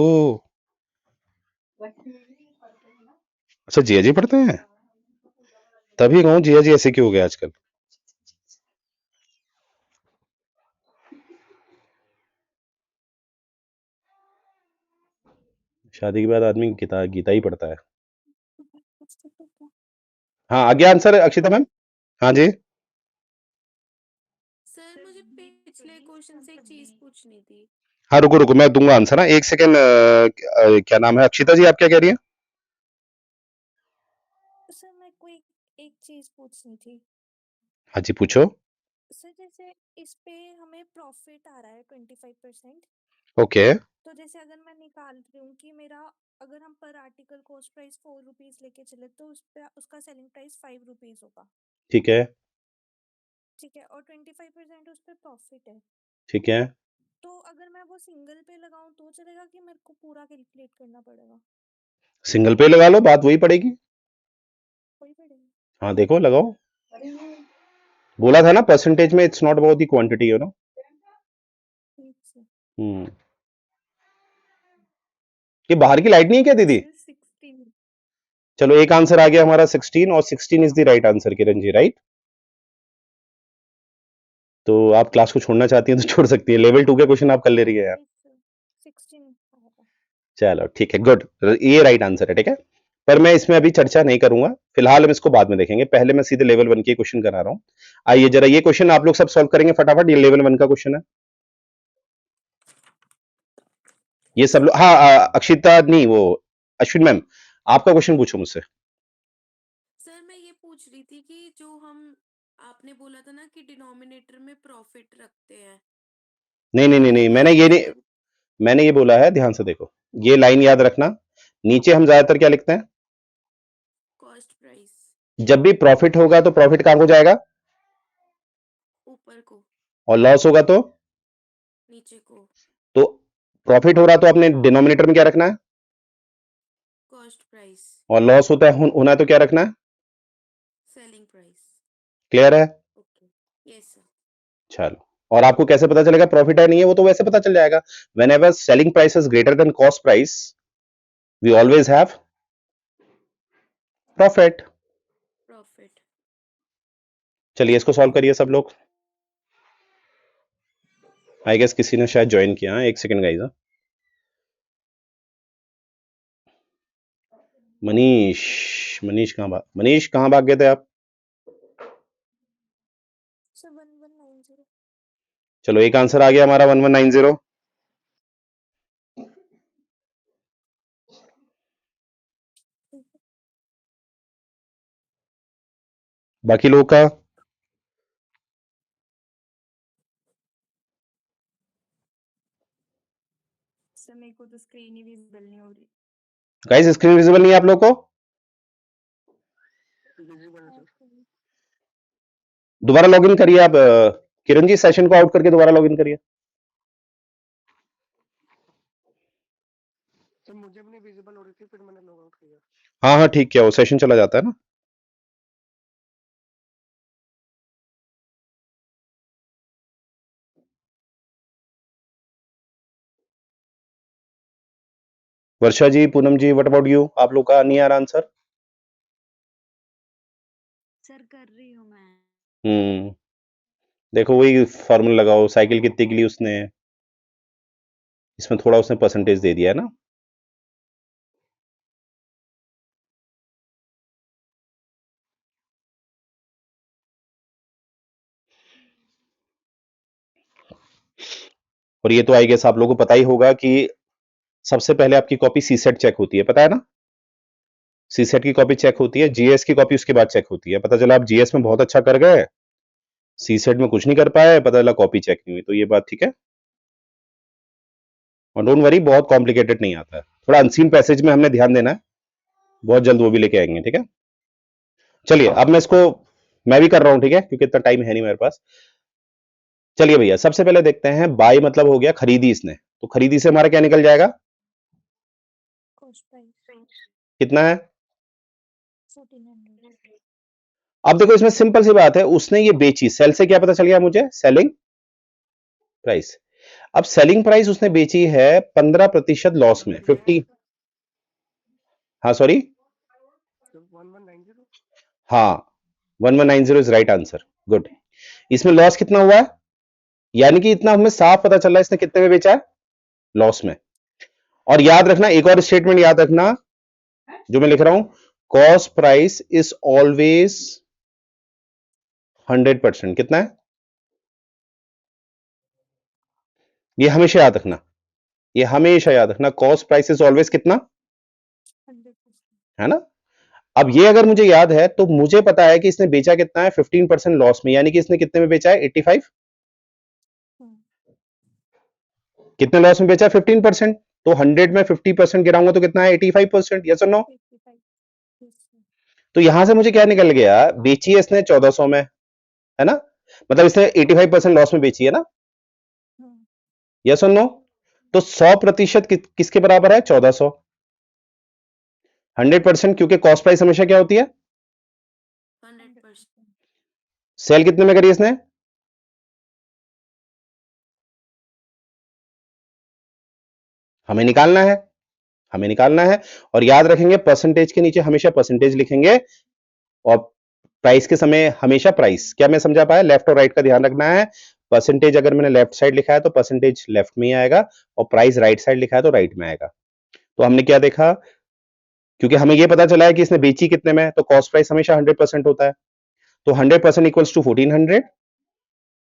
अच्छा, जिया जी पढ़ते हैं? तभी कहूँ जिया जी ऐसे क्यों हो गए आजकल। शादी के बाद आदमी गीता गीता ही पढ़ता है। हाँ, आगे आंसर अक्षिता मैम। हाँ जी। सर मुझे पिछले क्वेश्चन से एक चीज पूछनी थी। हाँ, रुको रुको, मैं दूंगा आंसर। हाँ, एक सेकेंड। क्या नाम है अक्षिता जी, आप क्या कह रही हैं? सर मेरे को एक चीज पूछनी थी। हाँ जी, पूछो। सर जैसे इस पे हमें प्रॉफिट आ रहा है 25%, ओके। तो जैसे अगर मैं निकाल रही हूँ कि मेरा, अगर हम पर आर्टिकल कॉस्ट प्राइस 4 रुपीज लेके चले तो उस पे उसका सेलिंग प्राइस 5 रुपीज होगा, ठीक है। ठीक है, और 25% उस पे प्रॉफिट है। ठीक है। तो अगर मैं वो सिंगल पे लगाऊं तो चलेगा कि मेरे को पूरा कैलकुलेट करना पड़ेगा? सिंगल पे लगा लो, बात वही पड़ेगी। वही पड़ेगा। हाँ, देखो लगाओ। बोला था ना, परसेंटेज में it's not about the quantity, you know. ठीक सर। हम्म। ये बाहर की लाइट नहीं है क्या दीदी? सर 16। चलो, एक आंसर आ गया हमारा 16, और 16 is the right answer, Kiran ji, right? तो आप क्लास को छोड़ना चाहती हैं तो छोड़ सकती है, लेवल 2 के क्वेश्चन आप कर ले रही है यार। नहीं सर, 16 आया था। चलो ठीक है, गुड, ये राइट आंसर है, ठीक है। पर मैं इसमें अभी चर्चा नहीं करूंगा, फिलहाल हम इसको बाद में देखेंगे, पहले मैं सीधे लेवल 1 के क्वेश्चन करा रहा हूं। आइए जरा, ये क्वेश्चन आप लोग सब सॉल्व करेंगे फटाफट, ये लेवल 1 का क्वेश्चन है। ये सब लोग, हाँ, अक्षिता नहीं, वो अश्विन मैम, आपका क्वेश्चन पूछो मुझसे। सर मैं ये पूछ रही थी कि जो हम आपने बोला था ना कि डिनोमिनेटर में प्रॉफिट रखते हैं, नहीं तो नहीं नहीं वो नहीं, मैंने कैसे ये नहीं, मतलब मैंने ये बोला है, ध्यान से देखो, ये लाइन याद रखना। नीचे हम ज्यादातर क्या लिखते हैं? कॉस्ट प्राइस जब भी प्रॉफिट होगा तो प्रॉफिट कहां को जाएगा? ऊपर को, और लॉस होगा नीचे को, तो प्रॉफिट हो रहा तो आपने डिनोमिनेटर में क्या रखना है? कॉस्ट प्राइस, और लॉस होता है, होना है तो क्या रखना है? Selling price. क्लियर है? Okay, yes sir. चलो, और आपको कैसे पता चलेगा प्रॉफिट है नहीं है? वो तो वैसे पता चल जाएगा। Whenever selling price is greater than cost price, we always have profit. Profit. चलिए इसको सॉल्व करिए सब लोग। आई गेस किसी ने शायद ज्वाइन किया। एक सेकंड गाइस। मनीष मनीष कहाँ भाग गए थे आप? सर 1190। चलो एक आंसर आ गया हमारा 1190। बाकी लोग का सर मेरे को तो स्क्रीन ही विजिबल नहीं हो रही। गाइस स्क्रीन विजिबल नहीं है आप लोग को? Visible sir. दोबारा लॉगिन करिए आप किरण जी, सेशन को आउट करके दोबारा लॉगिन करिए। सर मुझे भी नहीं विजिबल हो रही थी, फिर मैंने लॉग आउट किया। हाँ हाँ ठीक, क्या वो सेशन चला जाता है ना। वर्षा जी, पूनम जी, व्हाट अबाउट यू? आप लोग का नहीं आ रहा आंसर? सर कर रही हूँ मैं। देखो वही फॉर्मूला लगाओ, साइकिल कितने के लिए उसने, इसमें थोड़ा उसने परसेंटेज दे दिया है ना। और ये तो आई गेस आप लोगों को पता ही होगा कि सबसे पहले आपकी कॉपी सीसेट चेक होती है, पता है ना। सीसेट की कॉपी चेक होती है, जीएस की कॉपी उसके बाद चेक होती है। पता चला आप जीएस में बहुत अच्छा कर गए, सीसेट में कुछ नहीं कर पाए, पता चला कॉपी चेक नहीं हुई। तो ये बात ठीक है, और डोंट वरी, बहुत कॉम्प्लिकेटेड नहीं आता है। थोड़ा अनसीन पैसेज में हमने ध्यान देना है, बहुत जल्द वो भी लेके आएंगे, ठीक है। चलिए अब मैं भी कर रहा हूं, ठीक है, क्योंकि इतना टाइम है नहीं मेरे पास। चलिए भैया, सबसे पहले देखते हैं, बाय मतलब हो गया खरीदी इसने, तो खरीदी से हमारा क्या निकल जाएगा? कॉस्ट प्राइस कितना है? 1400। अब देखो इसमें सिंपल सी बात है, उसने ये बेची, सेल से क्या पता चल गया मुझे? Selling price. अब सेलिंग प्राइस उसने बेची है 15% लॉस में, 50। हाँ सॉरी, 1190। हाँ 1190 इज राइट आंसर, गुड। इसमें लॉस कितना हुआ है? यानी कि इतना हमें साफ पता चल रहा है इसने कितने में बेचा है? लॉस में। और याद रखना, एक और स्टेटमेंट याद रखना जो मैं लिख रहा हूं, कॉस्ट प्राइस इज ऑलवेज 100%। कितना है? ये हमेशा याद रखना, ये हमेशा याद रखना, कॉस्ट प्राइस इज ऑलवेज कितना, 100%। है ना। अब ये अगर मुझे याद है तो मुझे पता है कि इसने बेचा कितना है, 15% लॉस में, यानी कि इसने कितने में बेचा है? 85। कितने लॉस में बेचा है? 15%। तो 100 में 50% गिराऊंगा तो कितना है? 85%। यस और नो? 85। Yes sir. तो यहां से मुझे क्या निकल गया, बेची है इसने 1400 में, है ना, मतलब इसने 85% लॉस में बेची है ना। यस और नो? तो 100% किसके बराबर है? 1400। 100%, क्योंकि कॉस्ट प्राइस हमेशा क्या होती है? 100%। सेल कितने में करी इसने? हमें निकालना है, हमें निकालना है। और याद रखेंगे, परसेंटेज के नीचे हमेशा परसेंटेज लिखेंगे, और प्राइस के समय हमेशा प्राइस। क्या मैं समझा पाया? लेफ्ट और राइट का ध्यान रखना है। परसेंटेज अगर मैंने लेफ्ट साइड लिखा है तो परसेंटेज लेफ्ट में ही आएगा, और प्राइस राइट साइड लिखा है तो राइट में आएगा। तो हमने क्या देखा, क्योंकि हमें यह पता चला है कि इसने बेची कितने में, तो कॉस्ट प्राइस हमेशा 100% होता है। तो 100% इक्वल्स टू 1400,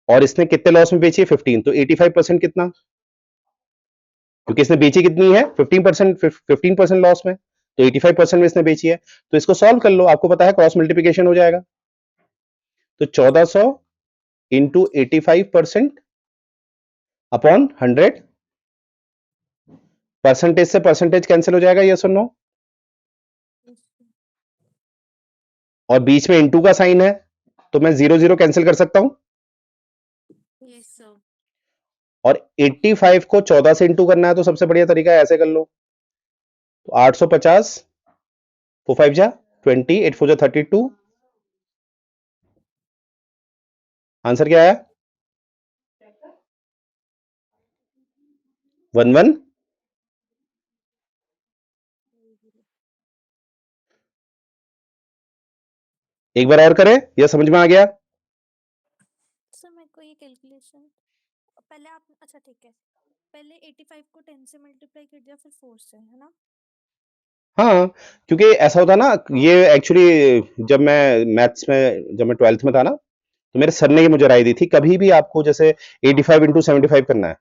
और इसने कितने लॉस में बेची है? 15। तो 85% कितना, क्योंकि इसने बेची कितनी है? 15%, 15% लॉस में, तो 85% में इसने बेची है। तो इसको सॉल्व कर लो, आपको पता है क्रॉस मल्टीप्लीकेशन हो जाएगा। तो 1400 इंटू 85% अपॉन 100, परसेंटेज से परसेंटेज कैंसिल हो जाएगा, यस और नो? और बीच में इंटू का साइन है, तो मैं 0 0 कैंसिल कर सकता हूं। Yes sir. और 85 को 14 से इंटू करना है, तो सबसे बढ़िया तरीका है ऐसे कर लो। तो 850, 4 5 जा 20, 8 4 जा 32। आंसर क्या आया? 11। एक बार और करें, यह समझ में आ गया? सर मेरे को ये कैलकुलेशन पहले आप, अच्छा ठीक है, पहले 85 को 10 से मल्टीप्लाई कर दिया, फिर 4 से, है ना। हाँ, क्योंकि ऐसा होता ना, ये एक्चुअली जब मैं मैथ्स में, जब मैं 12th में था ना, तो मेरे सर ने ये मुझे राय दी थी, कभी भी आपको जैसे 85 इंटू 75 करना है,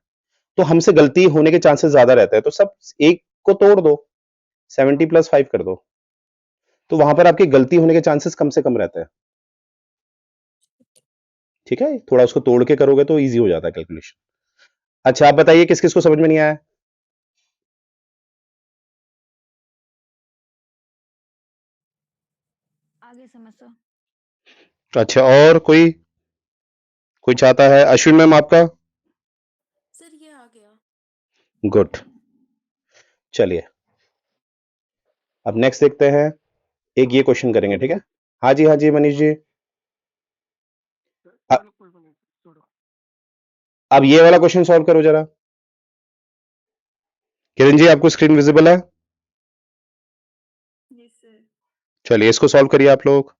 तो हमसे गलती होने के चांसेस ज्यादा रहते हैं, तो सब एक को तोड़ दो, 70 प्लस 5 कर दो, तो वहां पर आपकी गलती होने के चांसेस कम से कम रहते हैं। ठीक है, थोड़ा उसको तोड़ के करोगे तो इजी हो जाता है कैलकुलेशन। अच्छा, आप बताइए किस किस को समझ में नहीं आया? आगे समझ तो। अच्छा, और कोई कोई चाहता है? अश्विन मैम आपका? सर ये आ गया। गुड, चलिए अब नेक्स्ट देखते हैं, एक ये क्वेश्चन करेंगे, ठीक है? हाँ जी, हाँ जी मनीष जी। अ- चलो कोई नहीं, छोड़ो। अब ये वाला क्वेश्चन सॉल्व करो जरा। किरण जी, आपको स्क्रीन विजिबल है? Yes sir. चलिए इसको सॉल्व करिए आप लोग।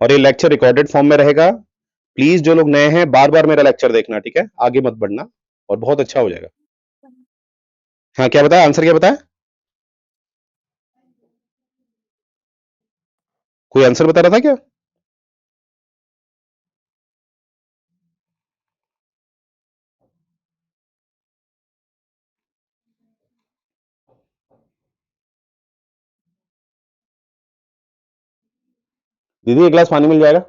और ये लेक्चर रिकॉर्डेड फॉर्म में रहेगा। प्लीज जो लोग नए हैं, बार बार मेरा लेक्चर देखना, ठीक है? आगे मत बढ़ना, और बहुत अच्छा हो जाएगा। हाँ, क्या बताया? आंसर क्या बताया? कोई आंसर बता रहा था क्या? दीदी एक गिलास पानी मिल जाएगा?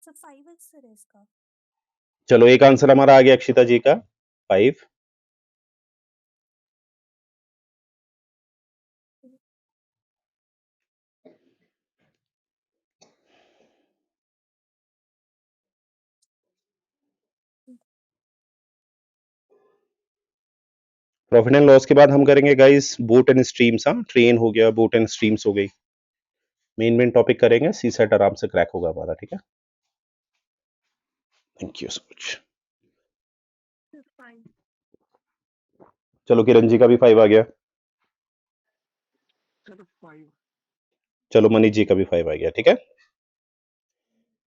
सर 5x सर है इसका। चलो एक आंसर हमारा आ गया अक्षिता जी का, 5। प्रॉफिट एंड लॉस के बाद हम करेंगे गाइस बोट एंड स्ट्रीम्स। हाँ, ट्रेन हो गया, बोट एंड स्ट्रीम्स हो गई, मेन टॉपिक करेंगे, सी सेट आराम से क्रैक होगा हमारा, ठीक है? Thank you so much. Sir 5। चलो किरण जी का भी 5 आ गया। चलो 5। चलो मनीष जी का भी 5 आ गया, ठीक है?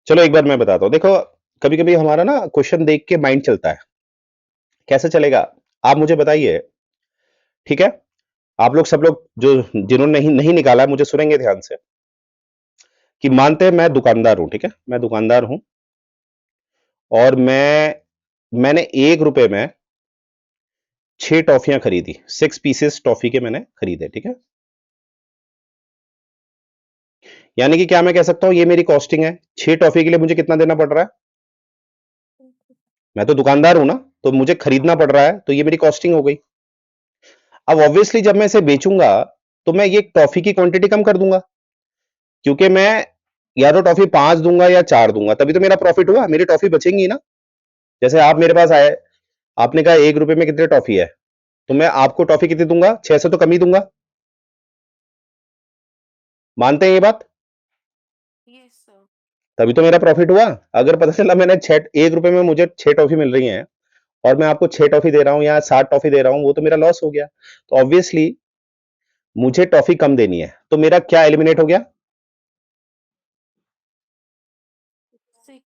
चलो एक बार मैं बताता हूं, देखो कभी कभी हमारा ना क्वेश्चन देख के माइंड चलता है, कैसे चलेगा आप मुझे बताइए, ठीक है? आप लोग सब लोग जो जिन्होंने नहीं नहीं निकाला है, मुझे सुनेंगे ध्यान से, कि मानते हैं मैं दुकानदार हूं, ठीक है? मैं दुकानदार हूं, और मैंने 1 रुपए में 6 टॉफियां खरीदी, 6 पीसेस टॉफी के मैंने खरीदे, ठीक है? यानी कि क्या मैं कह सकता हूं, ये मेरी कॉस्टिंग है। 6 टॉफी के लिए मुझे कितना देना पड़ रहा है? मैं तो दुकानदार हूं ना, तो मुझे खरीदना पड़ रहा है, तो ये मेरी कॉस्टिंग हो गई। अब ऑब्वियसली जब मैं इसे बेचूंगा, तो मैं ये टॉफी की क्वांटिटी कम कर दूंगा, क्योंकि मैं या तो टॉफी 5 दूंगा या 4 दूंगा, तभी तो मेरा प्रॉफिट हुआ, मेरी टॉफी बचेंगी ना। जैसे आप मेरे पास आए, आपने कहा 1 रुपए में कितने टॉफी है, तो मैं आपको टॉफी कितनी दूंगा? 6 से तो कम ही दूंगा। मानते हैं ये बात? Yes sir. तभी तो मेरा प्रॉफिट हुआ। अगर पता चला मैंने 1 रुपए में मुझे 6 टॉफी मिल रही हैं, और मैं आपको 6 टॉफी दे रहा हूं या 7 टॉफी दे रहा हूं, वो तो मेरा लॉस हो गया। तो ऑब्वियसली मुझे टॉफी कम देनी है, तो मेरा क्या एलिमिनेट हो गया? 6।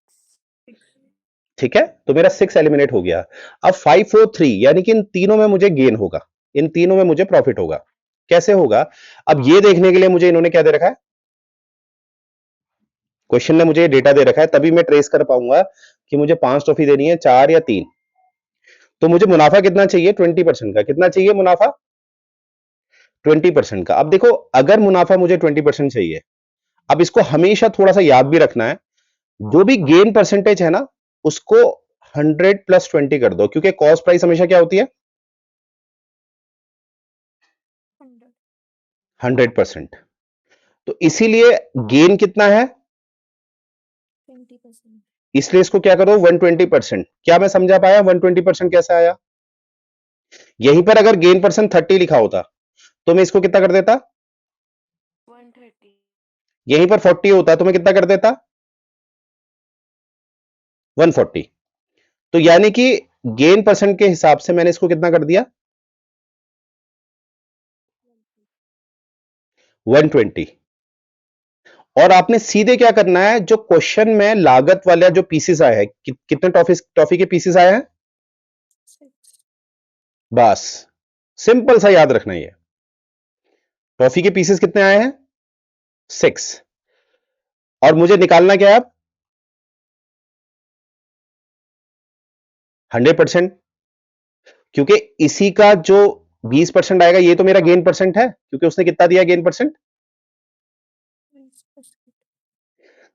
ठीक है, तो मेरा 6 एलिमिनेट हो गया। अब 5 4 3, यानी कि इन तीनों में मुझे गेन होगा, इन तीनों में मुझे प्रॉफिट होगा। कैसे होगा? अब ये देखने के लिए मुझे इन्होंने क्या दे रखा है, क्वेश्चन ने मुझे डेटा दे रखा है, तभी मैं ट्रेस कर पाऊंगा कि मुझे 5 टॉफी देनी है, 4 या 3। तो मुझे मुनाफा कितना चाहिए? 20% का। कितना चाहिए मुनाफा? 20% का। अब देखो, अगर मुनाफा मुझे 20% चाहिए, अब इसको हमेशा थोड़ा सा याद भी रखना है, जो भी गेन परसेंटेज है ना, उसको 100 प्लस 20 कर दो, क्योंकि कॉस्ट प्राइस हमेशा क्या होती है? 100। 100%। तो इसीलिए गेन कितना है? 20%। इसलिए इसको क्या करो? 120%। क्या मैं समझा पाया 120% कैसे आया? यहीं पर अगर गेन परसेंट 30 लिखा होता, तो मैं इसको कितना कर देता? यहीं पर 40 होता तो मैं कितना कर देता, 140। तो यानी कि गेन परसेंट के हिसाब से मैंने इसको कितना कर दिया, 120। और आपने सीधे क्या करना है, जो क्वेश्चन में लागत वाला जो पीसेस आए हैं, कितने टॉफी के पीसेस आए हैं, 6 बस सिंपल सा याद रखना, ये टॉफी के पीसेस कितने आए हैं, 6। और मुझे निकालना क्या है अब, 100%, क्योंकि इसी का जो 20% आएगा ये तो मेरा गेन परसेंट है, क्योंकि उसने कितना दिया गेन परसेंट। 20%।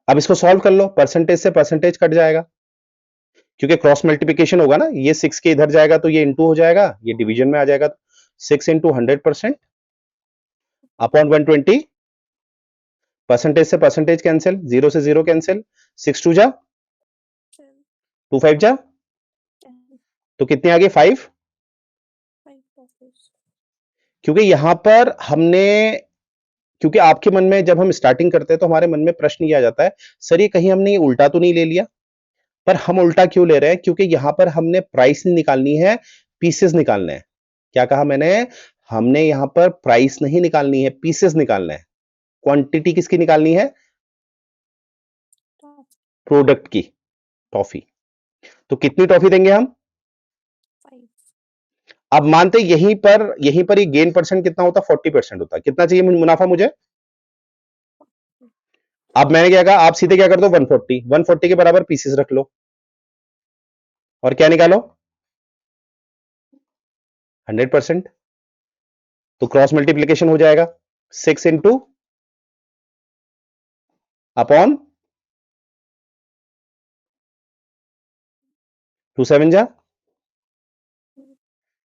अब इसको सॉल्व कर लो, परसेंटेज से परसेंटेज कट जाएगा, क्योंकि क्रॉस मल्टीप्लिकेशन होगा ना, ये 6 के इधर जाएगा तो ये इंटू हो जाएगा, ये डिवीजन में आ जाएगा, 6 इंटू 100% अपॉन 120, परसेंटेज से परसेंटेज कैंसिल, 0 से 0 कैंसिल, 6 2 जा 12 2 5 जा, 10 तो कितने आ गए 5। 5 टॉफीज। क्योंकि यहां पर हमने, क्योंकि आपके मन में जब हम स्टार्टिंग करते हैं तो हमारे मन में प्रश्न ये आ जाता है, सर ये कहीं हमने ये उल्टा तो नहीं ले लिया। पर हम उल्टा क्यों ले रहे हैं, क्योंकि यहां पर हमने प्राइस नहीं निकालनी है, पीसेस निकालने हैं। क्या कहा मैंने, हमने यहां पर प्राइस नहीं निकालनी है, पीसेस निकालना है। क्वांटिटी किसकी निकालनी है, टॉफी प्रोडक्ट की, टॉफी। तो कितनी टॉफी देंगे हम, 5 अब मानते यहीं पर ये गेन परसेंट कितना होता, 40% होता। कितना चाहिए मुनाफा मुझे, अब मैंने क्या कहा, आप सीधे क्या कर दो, 140, 140 के बराबर पीसेस रख लो और क्या निकालो, 100%। तो क्रॉस मल्टीप्लीकेशन हो जाएगा, 6 इंटू अपॉन 2 7 जा,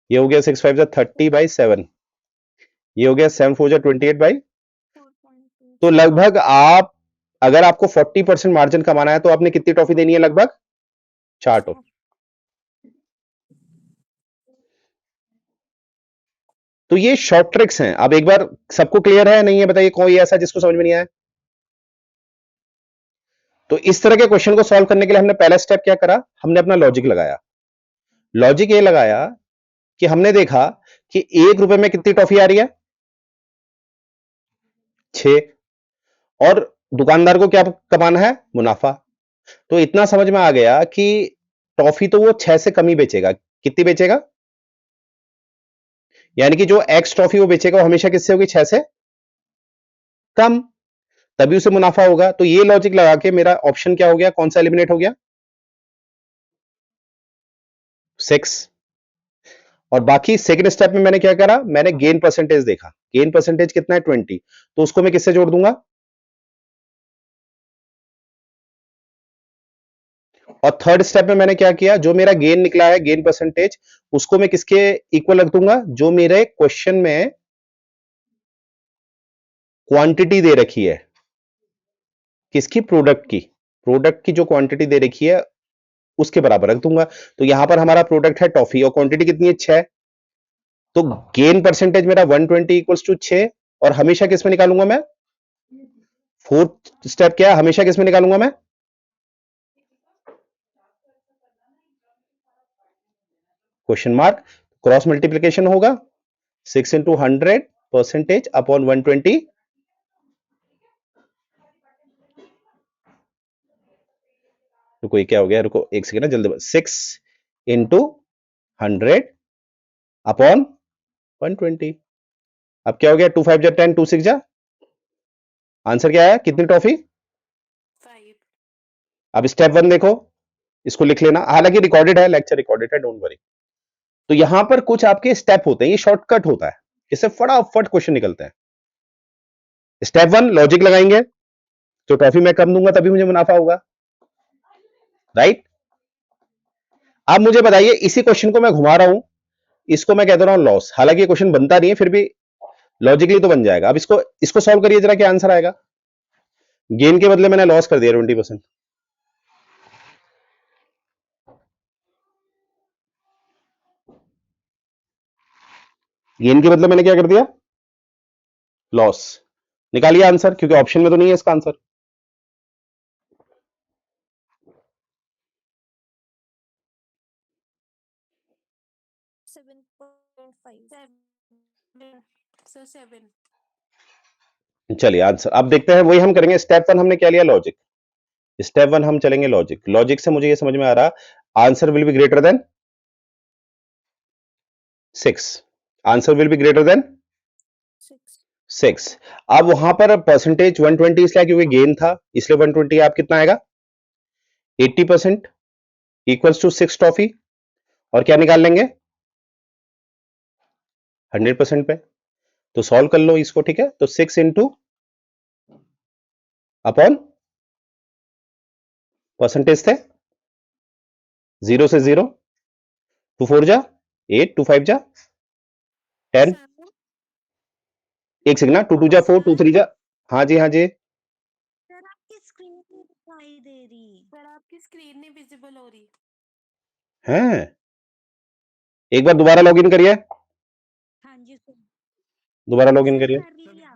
ये हो गया 6 5 जा 30/7, ये हो गया 7 4 जा 28/। 4.2। तो लगभग आप, अगर आपको 40% मार्जिन कमाना है तो आपने कितनी टॉफी देनी है, लगभग 4 टॉफी। तो ये शॉर्ट ट्रिक्स हैं। अब एक बार सबको क्लियर है नहीं है, बताइए कोई ऐसा जिसको समझ में नहीं आया। तो इस तरह के क्वेश्चन को सॉल्व करने के लिए हमने पहला स्टेप क्या करा, हमने अपना लॉजिक लगाया। लॉजिक ये लगाया कि हमने देखा कि 1 रुपए में कितनी टॉफी आ रही है, 6, और दुकानदार को क्या कमाना है, मुनाफा। तो इतना समझ में आ गया कि टॉफी तो वो 6 से कम ही बेचेगा। कितनी बेचेगा, यानी कि जो एक्स टॉफी वो बेचेगा वो हमेशा किससे होगी, 6 से कम, तभी उसे मुनाफा होगा। तो ये लॉजिक लगा के मेरा ऑप्शन क्या हो गया, कौन सा एलिमिनेट हो गया, 6। और बाकी सेकंड स्टेप में मैंने क्या करा, मैंने गेन परसेंटेज देखा, गेन परसेंटेज कितना है 20, तो उसको मैं किससे जोड़ दूंगा, और थर्ड स्टेप में मैंने क्या किया, जो मेरा गेन निकला है गेन परसेंटेज, उसको मैं किसके इक्वल रख दूंगा, जो मेरे क्वेश्चन में क्वांटिटी दे रखी है, किसकी, प्रोडक्ट की जो क्वांटिटी दे रखी है उसके बराबर रख दूंगा। तो यहां पर हमारा प्रोडक्ट है टॉफी और क्वांटिटी कितनी है, 6। तो गेन परसेंटेज मेरा 120 इक्वल्स टू 6, और हमेशा किसमें निकालूंगा मैं, फोर्थ स्टेप क्या है, हमेशा किसमें निकालूंगा मैं, क्वेश्चन मार्क, क्रॉस मल्टीप्लीकेशन होगा, 6 इंटू 100 परसेंटेज अपॉन 120। रुको ये क्या हो गया, रुको एक सेकेंड जल्दी, 6 इंटू 100 अपॉन 120। अब क्या हो गया, 2 5 जा 10, 2 6 जा, आंसर क्या आया, कितनी टॉफी। 5। अब स्टेप 1 देखो, इसको लिख लेना, हालांकि रिकॉर्डेड है, लेक्चर रिकॉर्डेड है, डोंट वरी। तो यहां पर कुछ आपके स्टेप होते हैं, ये शॉर्टकट होता है, इससे फटाफट क्वेश्चन निकलते हैं। स्टेप 1 लॉजिक लगाएंगे, तो टॉफी मैं कम दूंगा तभी मुझे मुनाफा होगा, राइट। अब मुझे बताइए, इसी क्वेश्चन को मैं घुमा रहा हूं, इसको मैं कहता रहा हूं लॉस, हालांकि ये क्वेश्चन बनता नहीं है, फिर भी लॉजिकली तो बन जाएगा। अब इसको इसको सॉल्व करिए जरा, क्या आंसर आएगा। गेन के बदले मैंने लॉस कर दिया 20%, गेन के बदले मैंने क्या कर दिया, लॉस। निकालिए आंसर, क्योंकि ऑप्शन में तो नहीं है इसका आंसर। 7.5 सर 7 चलिए आंसर अब देखते हैं, वही हम करेंगे। स्टेप 1 हमने क्या लिया, लॉजिक। स्टेप 1 हम चलेंगे लॉजिक। लॉजिक से मुझे ये समझ में आ रहा, answer will be greater then 6। Answer will be greater then 6। अब वहां पर परसेंटेज 120 इसलिए क्योंकि गेन था, इसलिए 120 आप कितना आएगा 80% इक्वल्स टू 6 टॉफी, और क्या निकाल लेंगे 100% पे। तो सॉल्व कर लो इसको, ठीक है। तो 6 इंटू अपॉन परसेंटेज थे 0 से 0, 2 4 जा 8, 2 5 जा 10, सर एक सेकंड ना, 2 2 जा 4, 2 3 जा, हाँ जी हाँ जी, सर आपकी स्क्रीन नहीं दिखाई दे रही। सर आपकी स्क्रीन नहीं विजिबल हो रही। हैं एक बार दोबारा लॉगिन करिए, हाँ जी सर। दोबारा लॉगिन सर करिए। कर लिया।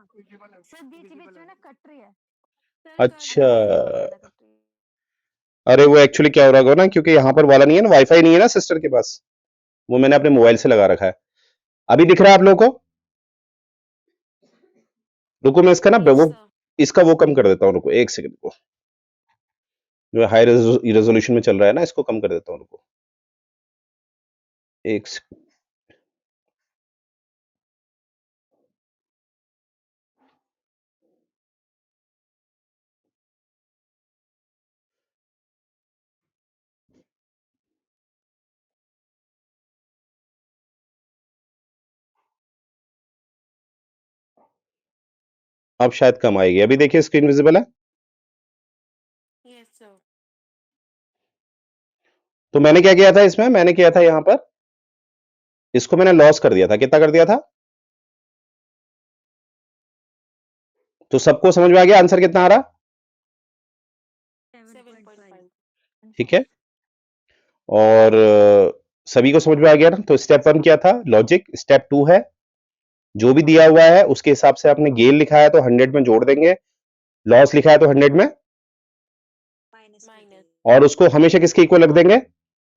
सर बीच बीच में ना कट रही है। सर कर अच्छा, रही है। ज्यादा कट रही है। अरे वो एक्चुअली क्या हो रहा होगा ना, क्योंकि यहाँ पर वाला नहीं है ना, वाईफाई नहीं है ना सिस्टर के पास, वो मैंने अपने मोबाइल से लगा रखा है। अभी दिख रहा है आप लोगों को? रुको मैं इसका ना यस वो सर। इसका वो कम कर देता हूँ, रुको एक सेकंड को, जो हाई रेजोल्यूशन में चल रहा है ना, इसको कम कर देता हूँ, रुको एक सेकंड। अब शायद कम आएगी। अभी देखिए स्क्रीन विजिबल है। Yes sir. तो मैंने क्या किया था इसमें, मैंने किया था यहां पर, इसको मैंने लॉस कर दिया था। कितना कर दिया था? तो सबको समझ में आ गया आंसर कितना आ रहा? 7.5 ठीक है, और सभी को समझ में आ गया ना। तो स्टेप 1 क्या था, लॉजिक। स्टेप 2 है, जो भी दिया हुआ है उसके हिसाब से आपने गेन लिखा है तो 100 में जोड़ देंगे, लॉस लिखा है तो 100 में, माइनस। और उसको हमेशा किसके इक्वल रख देंगे,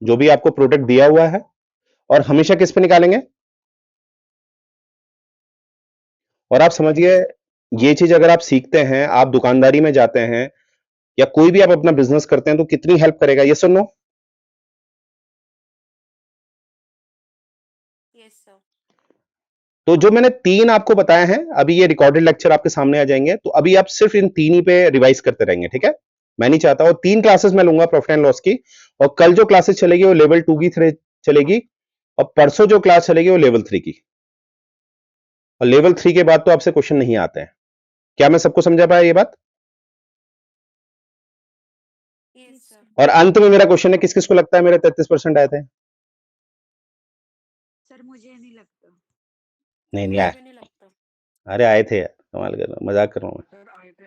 जो भी आपको प्रोडक्ट दिया हुआ है, और हमेशा किस पे निकालेंगे। और आप समझिए, ये चीज अगर आप सीखते हैं, आप दुकानदारी में जाते हैं या कोई भी आप अपना बिजनेस करते हैं, तो कितनी हेल्प करेगा, ये सुनो। Yes sir. तो जो मैंने 3 आपको बताए हैं, अभी ये रिकॉर्डेड लेक्चर आपके सामने आ जाएंगे, तो अभी आप सिर्फ इन 3 ही पे रिवाइज करते रहेंगे, ठीक है। मैं नहीं चाहता, और 3 क्लासेस मैं लूंगा प्रॉफिट एंड लॉस की, और कल जो क्लासेस चलेगी वो लेवल 2 की चलेगी, और परसों जो क्लास चलेगी वो लेवल 3 की, और लेवल 3 के बाद तो आपसे क्वेश्चन नहीं आते हैं। क्या मैं सबको समझा पाया ये बात? Yes sir. और अंत में मेरा क्वेश्चन है, किस किस को लगता है मेरे 33% आए थे? सर मुझे नहीं लगता। नहीं नहीं मुझे आए। भी नहीं लगता। अरे आए थे यार, कमाल कर रहा हूं, मजाक कर रहा हूं मैं। सर आए थे।